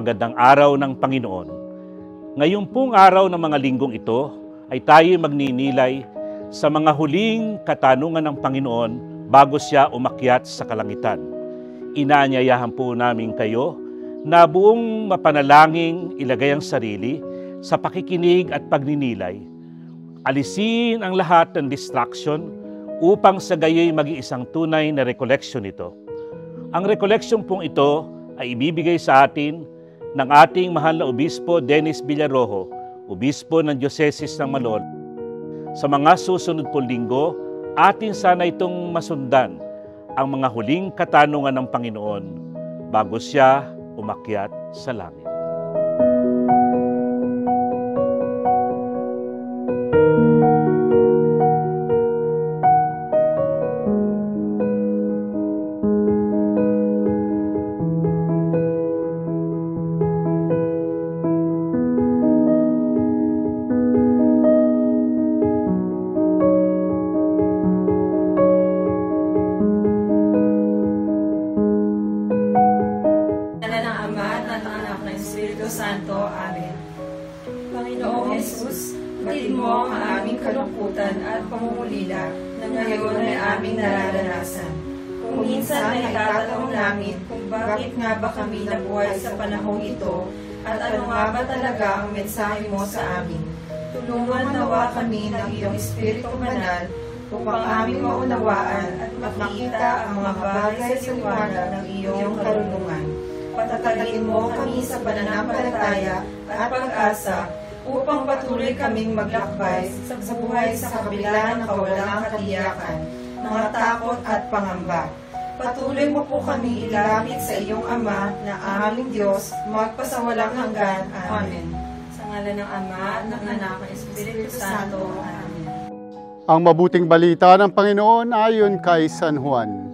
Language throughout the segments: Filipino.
magandang araw ng Panginoon. Ngayong pong araw ng mga linggong ito ay tayo magninilay sa mga huling katanungan ng Panginoon bago siya umakyat sa kalangitan. Inaanyayahan po namin kayo na buong mapanalangin ilagay ang sarili sa pakikinig at pagninilay. Alisin ang lahat ng distraction upang sa gayoy maging isang tunay na recollection ito. Ang recollection pong ito ay ibibigay sa atin ng ating mahal na Obispo Dennis Villarojo, Obispo ng Diocese ng Malol. Sa mga susunod pong linggo, atin sana itong masundan ang mga huling katanungan ng Panginoon bago siya umakyat sa langit. Santo. Amen. Panginoong Jesus, batid mo ang aming kalungkutan at pangungulila na ngayon ay aming nararanasan. Kung minsan ay tatanong namin kung bakit nga ba kami nabuhay sa panahong ito at ano nga ba talaga ang mensahe mo sa amin. Tulungan nawa kami ng iyong Espiritu Banal upang aming maunawaan at makita ang mga bagay sa liwanag ng iyong karunungan. Patatagin mo kami sa pananampalataya at pag-asa upang patuloy kaming maglakbay sa buhay sa kabila ng kawalang katiyakan, mga takot at pangamba. Patuloy mo po kami ilapit sa iyong Ama na aming Diyos, magpasawalang hanggan. Amen. Sa ngalan ng Ama, ng Anak, ng Espiritu Santo. Amen. Ang mabuting balita ng Panginoon ayon kay San Juan.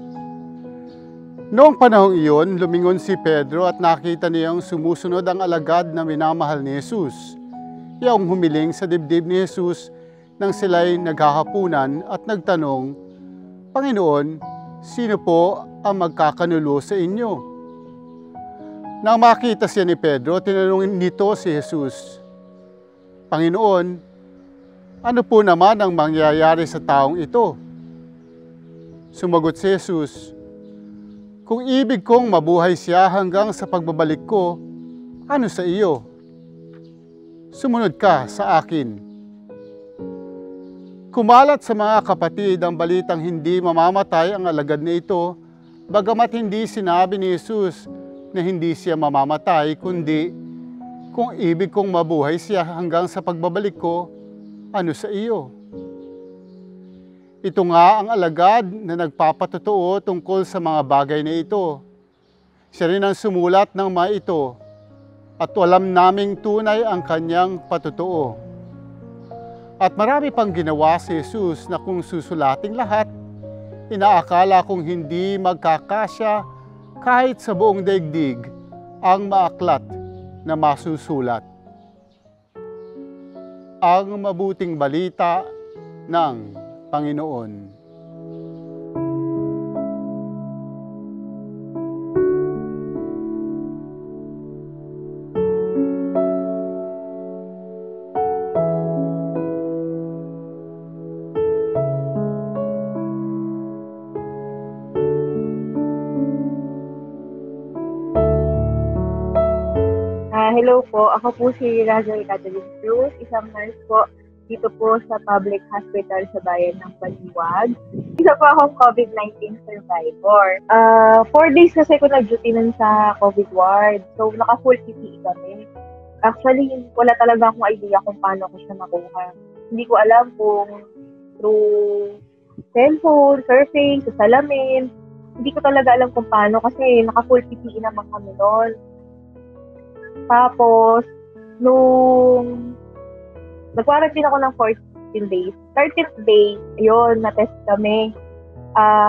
Noong panahong iyon, lumingon si Pedro at nakita niyang sumusunod ang alagad na minamahal ni Jesus. Iyang humiling sa dibdib ni Jesus nang sila'y naghahapunan at nagtanong, Panginoon, sino po ang magkakanulo sa inyo? Nang makita siya ni Pedro, tinanong nito si Jesus, Panginoon, ano po naman ang mangyayari sa taong ito? Sumagot si Jesus, kung ibig kong mabuhay siya hanggang sa pagbabalik ko, ano sa iyo? Sumunod ka sa akin. Kumalat sa mga kapatid ang balitang hindi mamamatay ang alagad na ito, bagamat hindi sinabi ni Jesus na hindi siya mamamatay, kundi kung ibig kong mabuhay siya hanggang sa pagbabalik ko, ano sa iyo? Ito nga ang alagad na nagpapatotoo tungkol sa mga bagay na ito. Siya rin ang sumulat ng mga ito at alam naming tunay ang kanyang patotoo. At marami pang ginawa si Jesus na kung susulating lahat, inaakala kong hindi magkakasya kahit sa buong daigdig ang maaklat na masusulat. Ang mabuting balita ng Panginoon. Hello po, ako po si Razel Catherine Cruz, isang nurse po dito po sa public hospital sa bayan ng Baliwag. Isa po akong COVID-19 survivor. 4 days kasi ko nag-duty nun sa COVID ward. So, naka-full PPE kami. Actually, wala talaga akong idea kung paano ko siya nakuha. Hindi ko alam kung through cellphone, surfing, sa salamin. Hindi ko talaga alam kung paano kasi naka-full PPE naman kami nun. Tapos, nung nag-quarantine ako ng 14 days. 13th day, yun, na-test kami.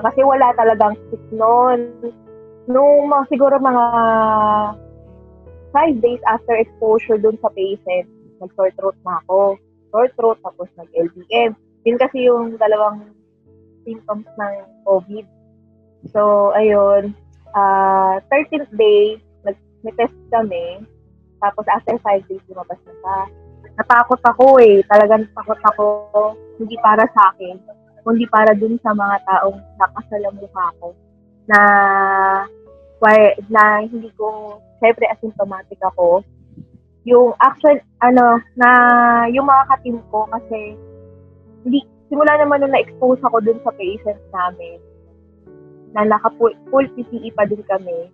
Kasi wala talagang sick noon. Nung siguro mga 5 days after exposure dun sa patient, nag-sore throat na ako. Sore throat, tapos nag-LBM. Yun kasi yung dalawang symptoms ng COVID. So, ayun. 13th day, nag-test kami. Tapos after 5 days, lumabas na siya. Natakot ako eh. Talagang takot ako. Hindi para sa akin, kundi para dun sa mga taong nakasalamuha ko na hindi ko, syempre asymptomatic ako. Yung actual, na yung mga katim ko kasi simula naman nung na-expose ako dun sa patients namin, na naka-full PPE pa din kami.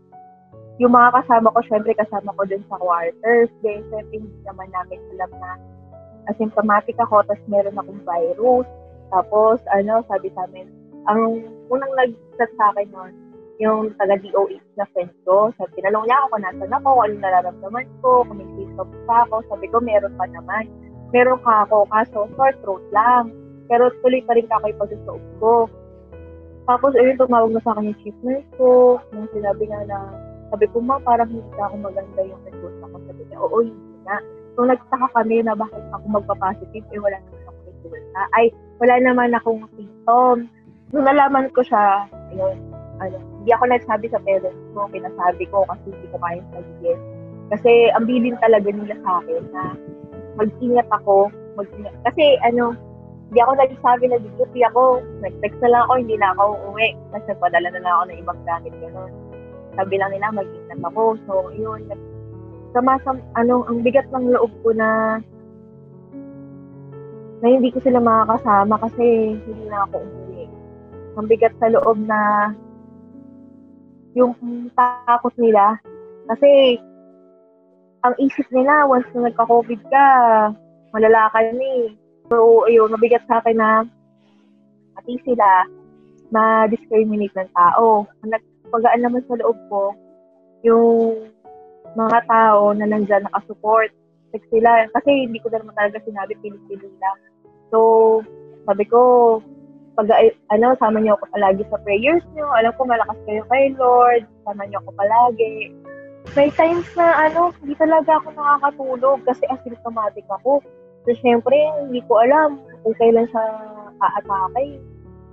Yung mga kasama ko, syempre kasama ko dun sa quarters. Then, syempre, hindi naman namin alam na asymptomatic ako, tapos meron akong virus. Tapos, sabi sa amin, ang unang nag-chat sa akin nun, yung taga-DOH na friend ko. Sabi, tinalong niya ako kung nasan ako, anong nararamdaman ko, kung may symptoms pa ako. Sabi ko, meron pa naman. Meron ka ako, kaso sore throat lang. Pero tuloy pa rin kakoy pag-suog ko. Tapos, ayun, tumawag na sa akin yung chief nurse ko. Nung sinabi nga na, sabi ko, ma, parang hindi ako maganda yung resulta ko. Sabi niya, oo, hindi na. So, nagtaka kami na bakit ako magpa-positive, wala naman akong resulta. Wala naman akong symptoms. Nung nalaman ko siya, ayun, hindi ako nagsabi sa parents ko, pinasabi ko kasi hindi ko kayang sabihin. Kasi ang bilin talaga nila sa akin na mag-ingat ako. Kasi hindi ako nagsabi na duty ako. Nag-text na lang ako, hindi na ako uuwi. Kasi nagpadala na lang ako ng ibang gamit gano'n. Sabi lang nila, mag-ingat ako. So, yun. Ang bigat ng loob ko na hindi ko sila makakasama kasi hindi na ako umuwi. Ang bigat sa loob na yung takot nila. Kasi, ang isip nila, once na nagka-COVID ka, malala ka ni. So, ayun, mabigat sa akin na pati sila ma-discriminate ng tao. Nagpagaan naman sa loob ko, yung mga tao na nandyan nakasupport. Sila, kasi hindi ko na naman talaga sinabi, pinipili lang. So, sabi ko, sama niyo ako palagi sa prayers niyo. Alam ko malakas kayo kay Lord. Sama niyo ako palagi. May times na hindi talaga ako nakakatulog kasi asymptomatic ako. So, syempre, hindi ko alam kung kailan siya aatake.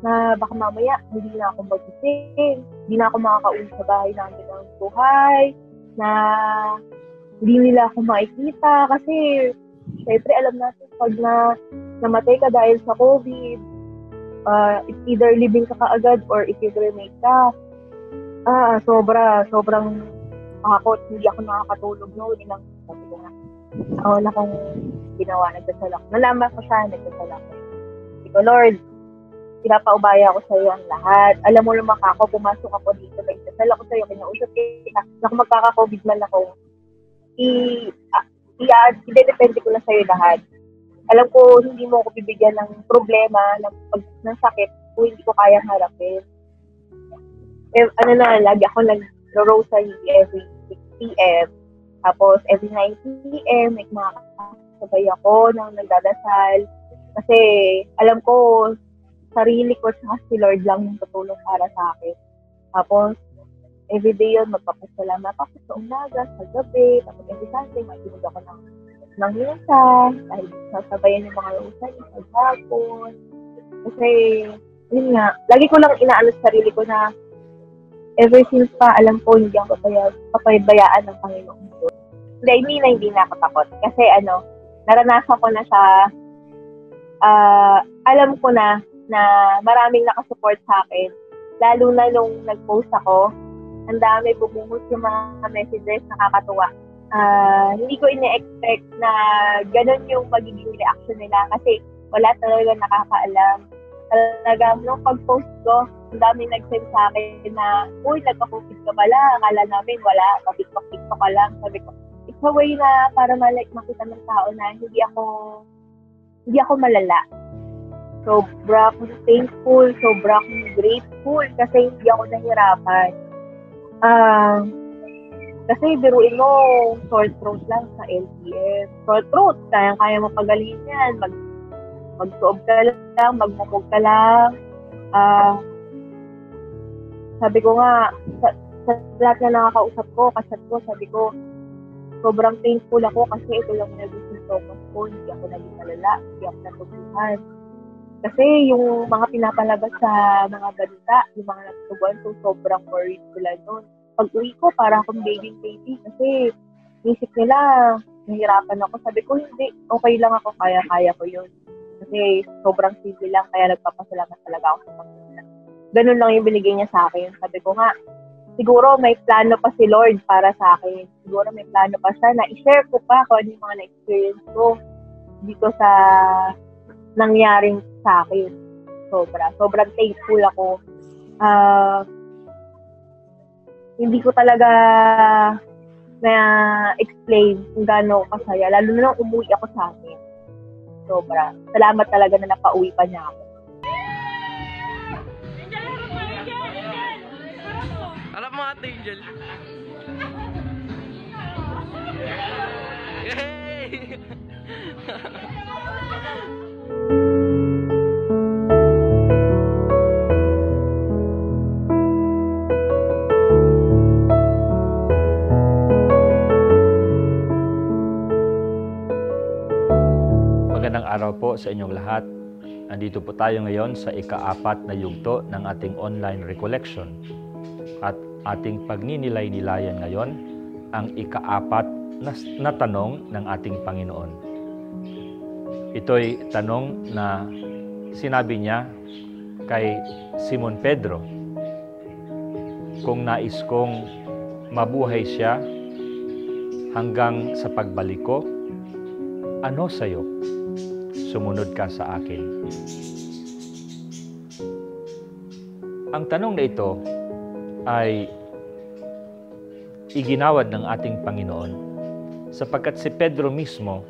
Na baka mamaya, hindi na ako magising. Hindi na ako makakauwi sa bahay namin ng buhay. Na hindi nila ako makikita. Kasi, syempre, alam natin pag namatay ka dahil sa COVID, it's either living ka kaagad or i-cremate ka. Sobrang takot. Hindi ako nakakatulog noon. Sabi ko nga, wala akong ginawa, nagsasalak. Nalaman ko siya, nagsasalak. Sabi ko, Lord, pinapaubaya ko sa iyo ang lahat. Alam mo naman ako, pumasok ako dito, nagsasalak ko sa iyo, kinausap kita, na kung magkaka-COVID man ako, i-depende ko na sa iyo lahat. Alam ko, hindi mo ako bibigyan ng problema, ng sakit, kung hindi ko kayang harapin. Lagi ako nag-rosary every 6 p.m. Tapos, every 9 p.m., may makakasabay ako nang nagdadasal. Kasi, alam ko, sarili ko sa si Lord lang yung tutulong para sa akin. Tapos, everyday yun, magpapasalamat ako sa umaga, sa gabi, tapos every Sunday, makinig ako ng minsan, dahil sasabayan yung mga usan sa hapon. Kasi, yun nga, lagi ko lang inaano sa sarili ko na ever since pa, alam ko, hindi ako papabayaan ng Panginoon ko. Hindi na ako takot. Kasi naranasan ko na siya, alam ko na maraming nakasupport sa akin. Lalo na nung nag-post ako, ang dami bumuhos yung mga messages, nakakatuwa. Hindi ko ine-expect na ganun yung magiging reaction nila kasi wala talaga nakakaalam. Talaga, nung pag-post ko, ang daming nag-send sa akin na, uy, nagka-COVID ka pala, akala namin wala, TikTok ka lang. Sabi ko, it's a way na para makita ng tao na hindi ako malala. Sobra akong thankful, sobra akong grateful kasi hindi ako nahirapan. Kasi biruin mo, sore throat lang sa LTF. Sore throat, kaya mo pagalingin yan. Magsuob ka lang, magmumog ka lang. Sabi ko nga, sa lahat na nakakausap ko, kasat ko, sabi ko, sobrang thankful ako kasi ito lang naging symptoms ko. Hindi ako naging malala, hindi ako natutuhan. Kasi yung mga pinapalabas sa mga balita, yung mga natutubuan, so sobrang worried sila nun. Pag-uwi ko, para akong baby kasi isip nila, nahihirapan ako. Sabi ko, hindi, okay lang ako, kaya ko yun. Kasi sobrang simple lang, kaya nagpapasalamat talaga ako sa Panginoon. Ganun lang yung binigay niya sa akin. Sabi ko nga, siguro may plano pa si Lord para sa akin. Siguro may plano pa siya na i-share ko pa kung ano yung mga na-experience ko dito sa nangyaring sa akin. Sobrang thankful ako. Hindi ko talaga na-explain kung gaano kasaya. Lalo na nung umuwi ako sa akin. Salamat talaga na napauwi pa niya ako. Harap mo Ate Angel. Yay! Magandang araw po sa inyong lahat. Nandito po tayo ngayon sa ika-4 na yugto ng ating online recollection. At ating pagninilay-nilayan ngayon ang ika-4 na tanong ng ating Panginoon. Ito'y tanong na sinabi niya kay Simon Pedro, kung nais kong mabuhay siya hanggang sa pagbalik ko, ano sa'yo? Sumunod ka sa akin. Ang tanong na ito ay iginawad ng ating Panginoon sapagkat si Pedro mismo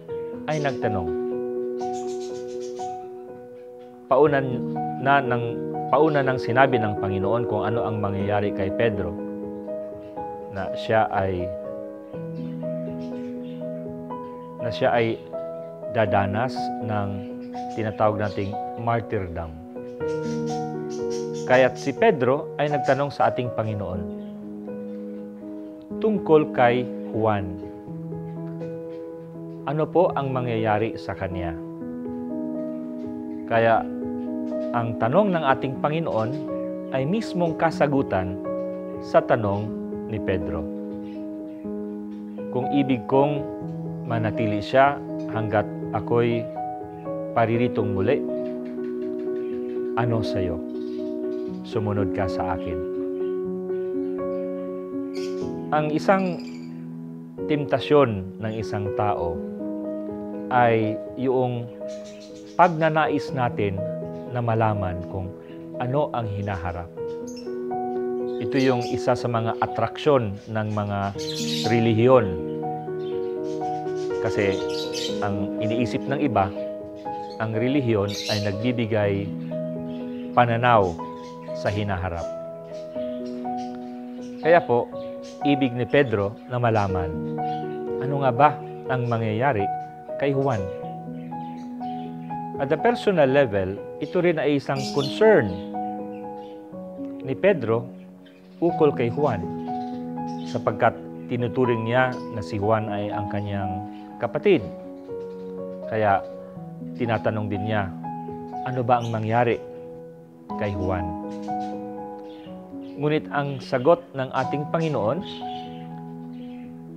ay nagtanong. Pauna nang sinabi ng Panginoon kung ano ang mangyayari kay Pedro, na siya ay dadanas ng tinatawag nating martyrdom. Kaya't si Pedro ay nagtanong sa ating Panginoon tungkol kay Juan. Ano po ang mangyayari sa kanya? Kaya ang tanong ng ating Panginoon ay mismong kasagutan sa tanong ni Pedro. Kung ibig kong manatili siya hanggat ako'y pariritong muli, ano sa'yo? Sumunod ka sa akin. Ang isang temptasyon ng isang tao ay yung pagnanais natin na malaman kung ano ang hinaharap. Ito yung isa sa mga atraksyon ng mga relihiyon. Kasi ang iniisip ng iba, ang relihiyon ay nagbibigay pananaw sa hinaharap. Kaya po, ibig ni Pedro na malaman, ano nga ba ang mangyayari kay Juan? At the personal level, ito rin ay isang concern ni Pedro ukol kay Juan, sapagkat tinuturing niya na si Juan ay ang kanyang kapatid. Kaya tinatanong din niya, ano ba ang mangyari kay Juan? Ngunit ang sagot ng ating Panginoon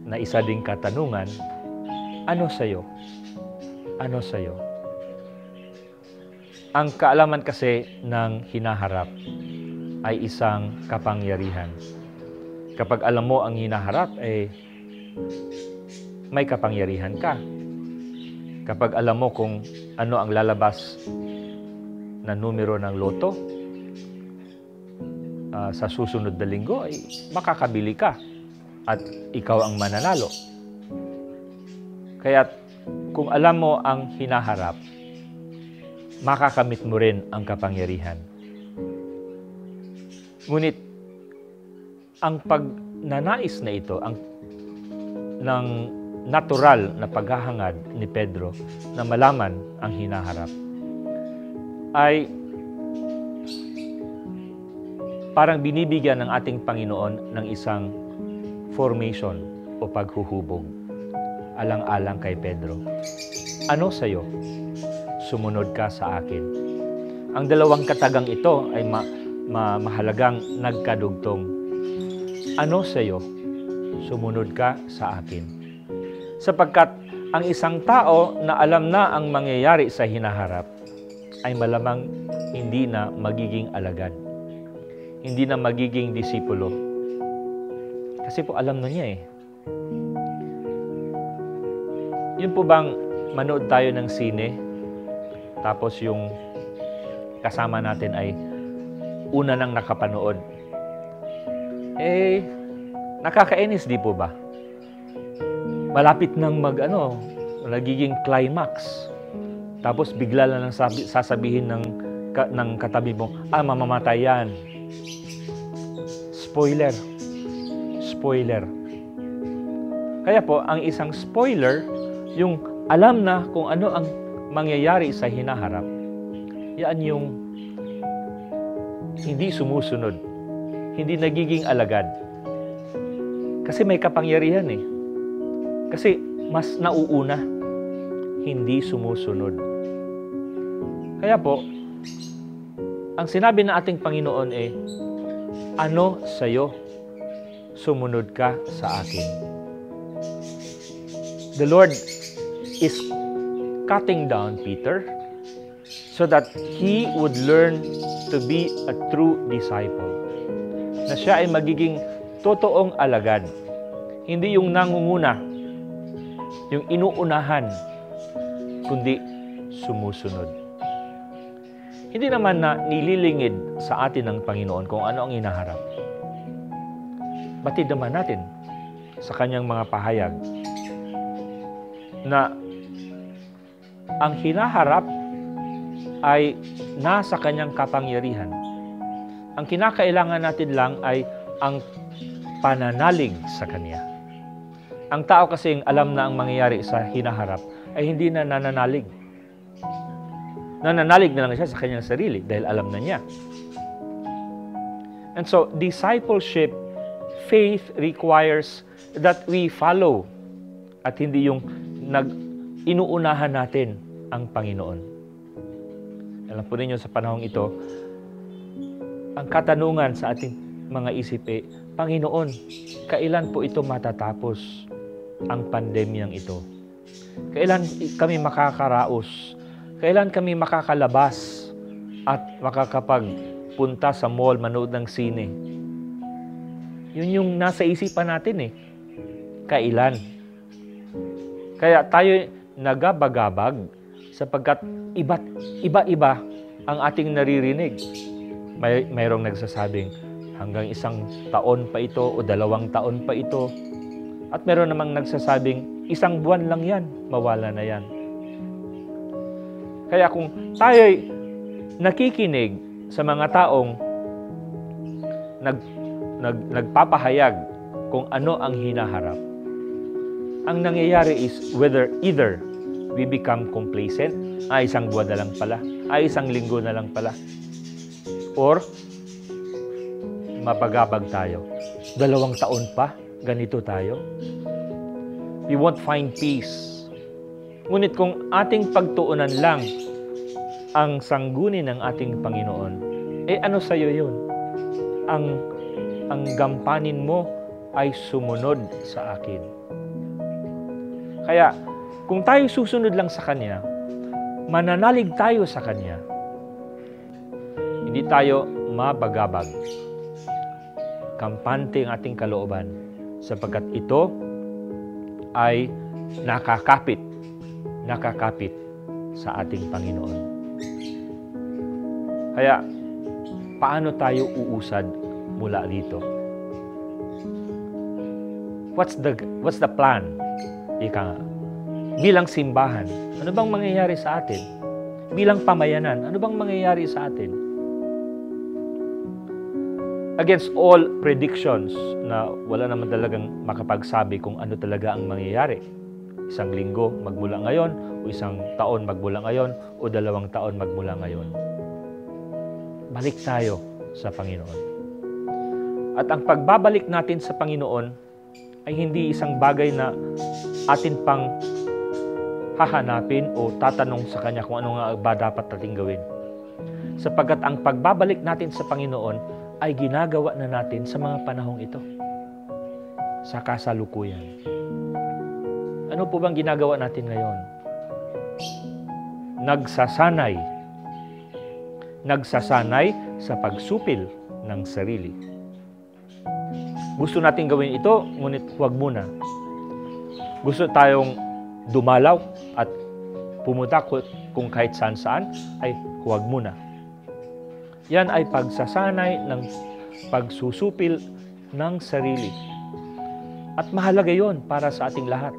na isa ding katanungan, ano sa'yo? Ano sa'yo? Ang kaalaman kasi ng hinaharap ay isang kapangyarihan. Kapag alam mo ang hinaharap, may kapangyarihan ka. Kapag alam mo kung ano ang lalabas na numero ng loto, sa susunod na linggo ay makakabili ka at ikaw ang mananalo. Kaya kung alam mo ang hinaharap, makakamit mo rin ang kapangyarihan. Ngunit ang pagnanais na ito, ng natural na paghahangad ni Pedro na malaman ang hinaharap, ay parang binibigyan ng ating Panginoon ng isang formation o paghuhubog alang-alang kay Pedro. Ano sa'yo? Sumunod ka sa akin. Ang dalawang katagang ito ay mahalagang nagkadugtong. Ano sa'yo? Sumunod ka sa akin. Sapagkat ang isang tao na alam na ang mangyayari sa hinaharap ay malamang hindi na magiging alagad. Hindi na magiging disipulo. Kasi po alam na niya eh. Yun po bang manood tayo ng sine, tapos yung kasama natin ay una nang nakapanood. Nakakainis di po ba? Malapit nang nagiging climax. Tapos bigla lang sasabihin ng katabi mo, mamamatay yan. Spoiler. Kaya po, ang isang spoiler, yung alam na kung ano ang mangyayari sa hinaharap, yan yung hindi sumusunod, hindi nagiging alagad. Kasi may kapangyarihan eh. Kasi mas nauuna, hindi sumusunod. Kaya po, ang sinabi ng ating Panginoon ano sa'yo? Sumunod ka sa akin. The Lord is cutting down Peter so that he would learn to be a true disciple. Na siya ay magiging totoong alagad. Hindi yung nangunguna, yung inuunahan, kundi sumusunod. Hindi naman na nililingid sa atin ng Panginoon kung ano ang hinaharap. Batid naman natin sa kanyang mga pahayag na ang hinaharap ay nasa kanyang kapangyarihan. Ang kinakailangan natin lang ay ang pananalig sa kanya. Ang tao kasing alam na ang mangyayari sa hinaharap ay hindi na nananalig. Nananalig na lang siya sa kanyang sarili dahil alam na niya. And so, discipleship, faith requires that we follow at hindi yung inuunahan natin ang Panginoon. Alam po ninyo sa panahong ito, ang katanungan sa ating mga isip Panginoon, kailan po ito matatapos ang pandemyang ito? Kailan kami makakaraos? Kailan kami makakalabas at makakapagpunta sa mall, manood ng sine? Yun yung nasa isipan natin Kailan? Kaya tayo nagabagabag sapagkat iba-iba ang ating naririnig. Mayroong nagsasabing hanggang 1 taon pa ito o 2 taon pa ito. At mayroon namang nagsasabing 1 buwan lang yan, mawala na yan. Kaya kung tayo'y nakikinig sa mga taong nagpapahayag kung ano ang hinaharap, ang nangyayari is either we become complacent, 1 buwan na lang pala, 1 linggo na lang pala, or mapagabag tayo. 2 taon pa, ganito tayo. We won't find peace. Ngunit kung ating pagtuunan lang ang sanggunin ng ating Panginoon, ano sa iyo yun? Ang gampanin mo ay sumunod sa akin. Kaya, kung tayo susunod lang sa Kanya, mananalig tayo sa Kanya, hindi tayo mabagabag. Kampante ang ating kalooban sapagkat ito ay nakakapit sa ating Panginoon. Kaya, paano tayo uusad mula dito? What's the plan? Bilang simbahan, ano bang mangyayari sa atin? Bilang pamayanan, ano bang mangyayari sa atin? Against all predictions na wala naman talagang makapagsabi kung ano talaga ang mangyayari. 1 linggo magmula ngayon, o 1 taon magmula ngayon, o 2 taon magmula ngayon. Balik tayo sa Panginoon. At ang pagbabalik natin sa Panginoon ay hindi isang bagay na atin pang hahanapin o tatanong sa Kanya kung ano nga ba dapat natin gawin. Sapagkat ang pagbabalik natin sa Panginoon ay ginagawa na natin sa mga panahong ito. Sa kasalukuyan. Ano po bang ginagawa natin ngayon? Nagsasanay sa pagsupil ng sarili. Gusto natin gawin ito, ngunit huwag muna. Gusto tayong dumalaw at pumunta kung kahit saan-saan, ay huwag muna. Yan ay pagsasanay ng pagsusupil ng sarili. At mahalaga yon para sa ating lahat.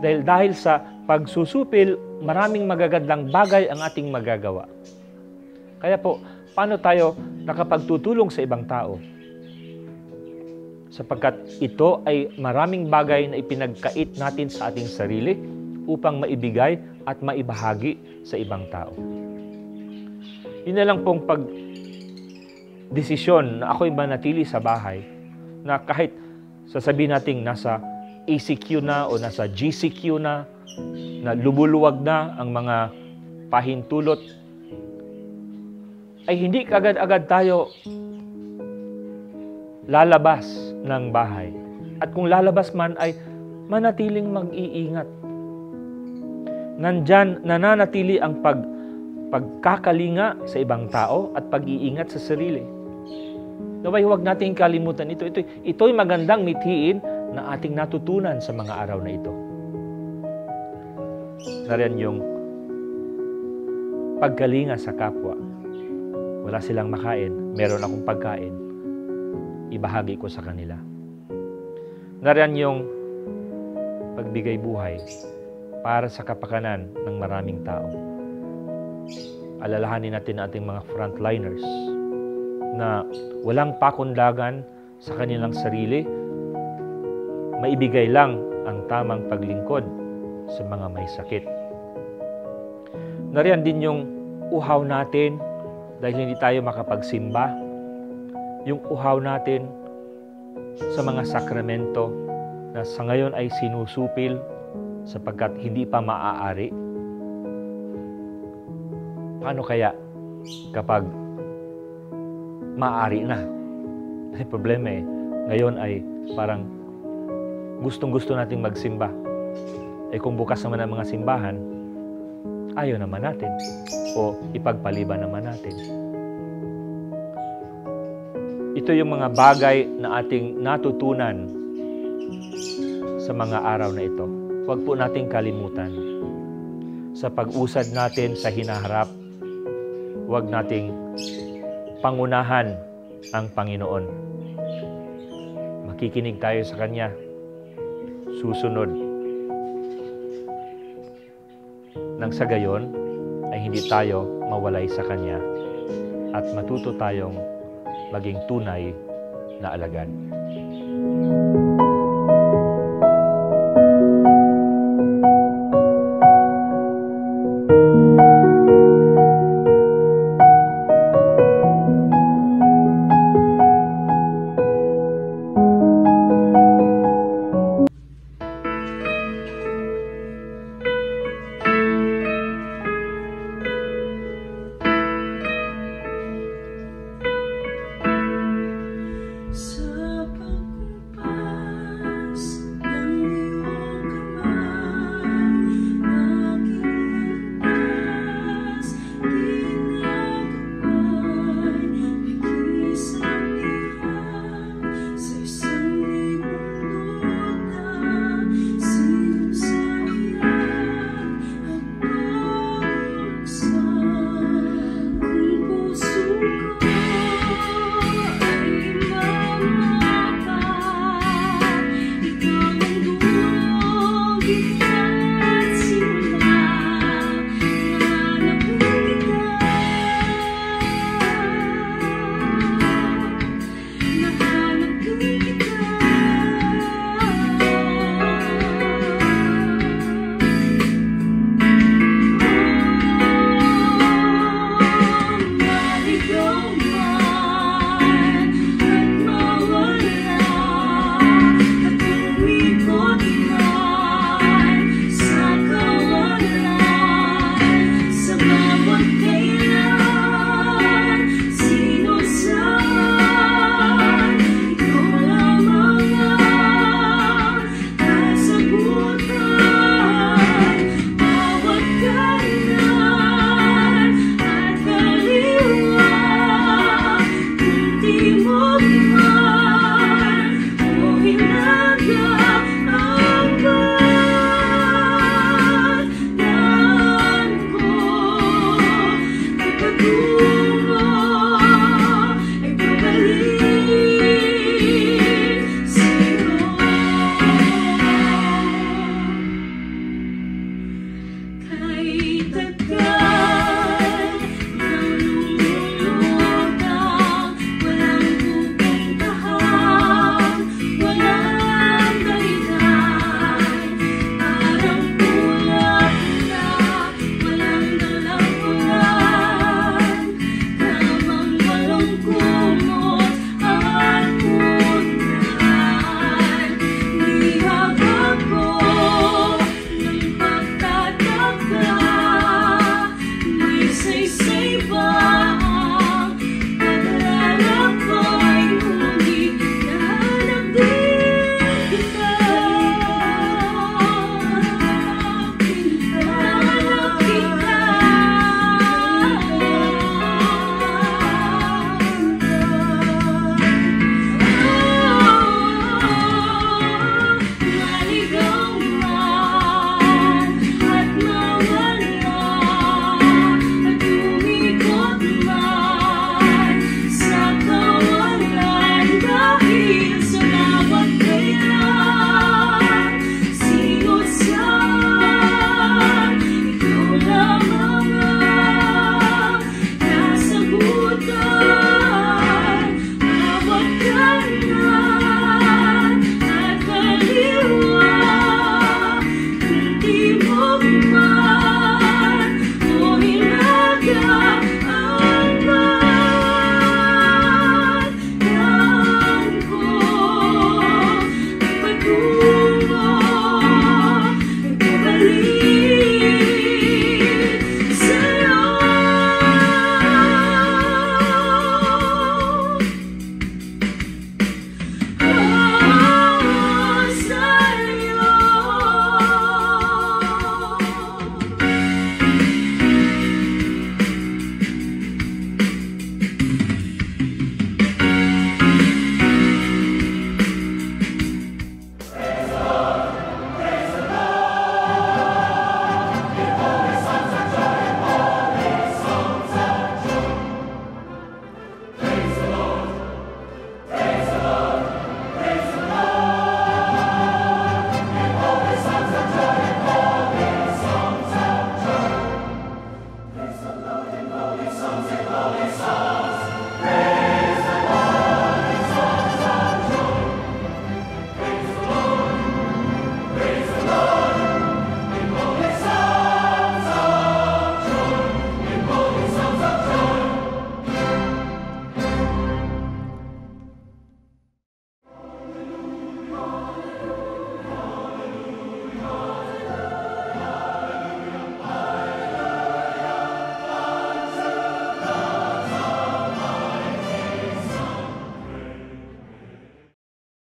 Dahil sa pagsusupil, maraming magagandang bagay ang ating magagawa. Kaya po, paano tayo nakapagtutulong sa ibang tao? Sapagkat ito ay maraming bagay na ipinagkait natin sa ating sarili upang maibigay at maibahagi sa ibang tao. Yun na lang pong pag-desisyon na ako'y manatili sa bahay, na kahit sasabihin natin nasa ACQ na o nasa GCQ na lubuluwag na ang mga pahintulot, ay hindi kagad-agad tayo lalabas ng bahay. At kung lalabas man ay manatiling mag-iingat. Nandyan nananatili ang pagkakalinga sa ibang tao at pag-iingat sa sarili. Naway huwag natin kalimutan ito. Ito'y magandang mithiin na ating natutunan sa mga araw na ito. Nariyan yung pagkalinga sa kapwa. Wala silang makain, meron akong pagkain, ibahagi ko sa kanila. Nariyan yung pagbigay buhay para sa kapakanan ng maraming tao. Alalahanin natin ating mga frontliners na walang pakundangan sa kanilang sarili, maibigay lang ang tamang paglingkod sa mga may sakit. Nariyan din yung uhaw natin dahil hindi tayo makapagsimba, yung uhaw natin sa mga sakramento na sa ngayon ay sinusupil sapagkat hindi pa maaari. Paano kaya kapag maaari na? Ay problema ngayon ay parang gustong-gusto nating magsimba. Kung bukas naman ang mga simbahan, ayaw naman natin o ipagpaliban naman natin. Ito yung mga bagay na ating natutunan sa mga araw na ito. Huwag po nating kalimutan. Sa pag-usad natin sa hinaharap, huwag nating pangunahan ang Panginoon. Makikinig tayo sa Kanya. Susunod. Nang sa gayon, ay hindi tayo mawalay sa Kanya at matuto tayong maging tunay na alagad.